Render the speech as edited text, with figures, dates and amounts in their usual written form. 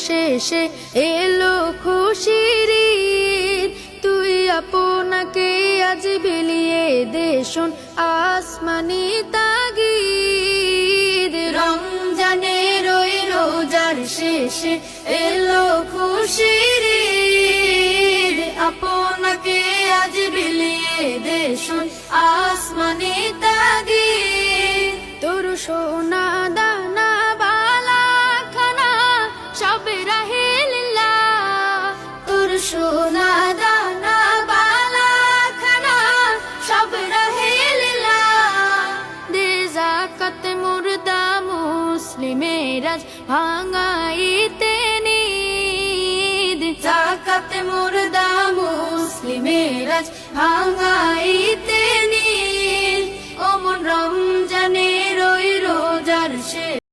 শেষে এলো খুশির ঈদ। তুই আপনাকে আজ বিলিয়ে দে শোন আসমানি তাগিদ। রমজানের ওই রোজার শেষে এলো খুশির ঈদ। আপনাকে আজ বিলিয়ে দে শোন আসমানি তাগিদ। তোর সোনা দানা বালা খানা সব রাহে লিল্লাহ। তোর সোনা দানা বালা খানা সব রাহে লিল্লাহ। দে যাকাত মুর্দা মুসলিমের আজ ভাঙাইতে নিদ। যাকাত মুর্দা মুসলিমের আজ ভাঙাইতে নিদ। ওমন রমজানের ওই রোজার শেষে